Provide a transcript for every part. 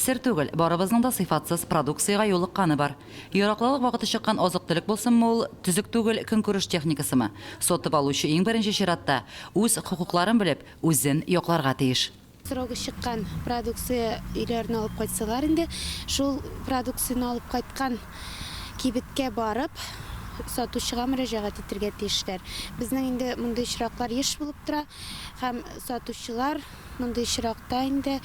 Сер түгел, барыбызның да сыйфатсыз продукцияга юлыкканы бар. Яраклылык вакыты чыккан азык-төлек булсынмы ул, төзек түгел көнкүреш техникасымы. Сатып алучы иң беренче чиратта үз хукукларын белеп, үзен якларга тиеш. Срогы чыккан продукция үйлеріне алып кайтсалар инде, шул продукцияны алып кайткан кибеткә барып, сатучыга мөрәҗәгать итәргә тиешләр. Безнең инде мондый очраклар еш булып тора, һәм сатучылар мондый очракта инде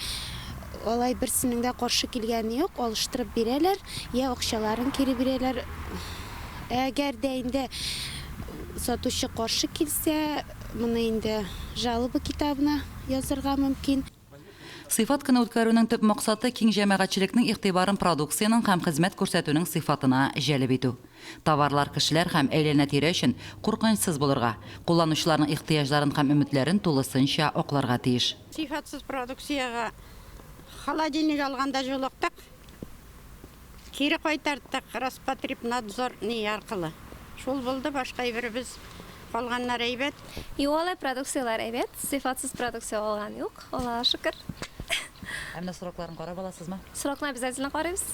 алай берсенең дә каршы килгәне юк, алыштырып бирәләр, я акчаларын кире бирәләр. Әгәр дә инде сатучы каршы килсә, моны инде жалоба китабына язырга мөмкин. Сыйфат көне үткәрүнең төп максаты киң җәмәгатьчелекнең игътибарын продукцияның һәм хезмәт күрсәтүнең сыйфатына җәлеп итү. Товарлар кешеләр һәм әйләнә-тирә өчен куркынычсыз булырга, кулланучыларның ихтыяҗларын һәм өметләрен тулысынча акларга тиеш. Сыйфатсыз продукцияга холодильник алганда жолыктык. Кире кайтардык, Роспотребнадзор аркылы. Шул булды, башка биребез калганнар әйбәт. Юлай продукциялар әйбәт, сыйфатсыз продукция алган юк, Аллага шөкер. Әмма срокларын карап аласызмы? Срокны обязательно карыйбыз.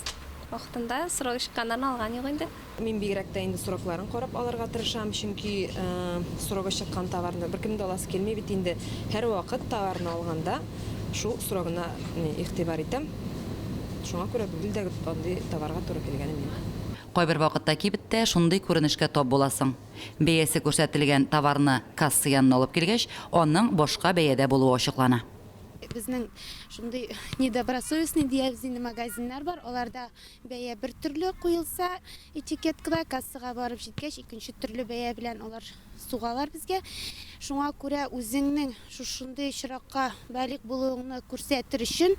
Вакытында срок чыкканнан алган юк инде. Мин бигрәк тә инде срокларын карап алырга тырышам, чөнки срогы чыккан товарны беркем дә аласы килмәй бит инде. Һәр вакыт товарны алганда шул срогына игътибар итәм. Шуңа күрә билдәге андый товарга туры килгәнем юк. Кайбер вакытта кибеттә шундый күренешкә тап буласың. Бәясе күрсәтелгән товарны касса янына алып килгәч, аның башка бәядә булуы ачыклана. Безнең шундый недобросовестный диябез инде магазиннар бар. Аларда бәя бер төрле куелса, этикеткада кассага барып җиткәч, икенче төрле бәя белән алар сугалар безгә. Шуңа күрә үзеңнең шушындый очракка бәлик булуыңны күрсәтер өчен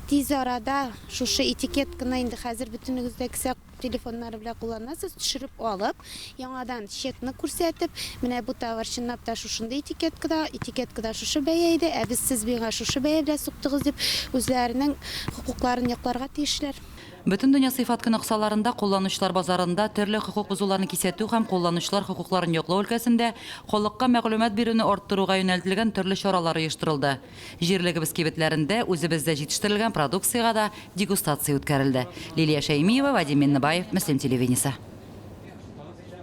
тиз арада шушы этикетканы инде хәзер бөтенегездә кисә телефоннары белән кулланасыз, төшереп алып, яңадан чекны күрсәтеп, менә бу товар чынлап та шушындый этикеткада шушы бәя иде, ә без сез миңа шушы бәя белән суктыгыз дип үзләренең хукукларын якларга тиешләр. Бөтен дөнья сыйфат көне кысаларында кулланучылар базарында төрле хукук бузуларны кисәтү һәм кулланучылар хукукларын яклау өлкәсендә халыкка мәгълүмат бирүне арттыруга юнәлтелгән төрле чаралар оештырылды. Җирлегебез кибетләрендә үзебездә җитештерелгән продукциягә да дегустация үткәрелде. Лилия Шәймиева, Вадим Миннебаев, Мөслим телевидениесе.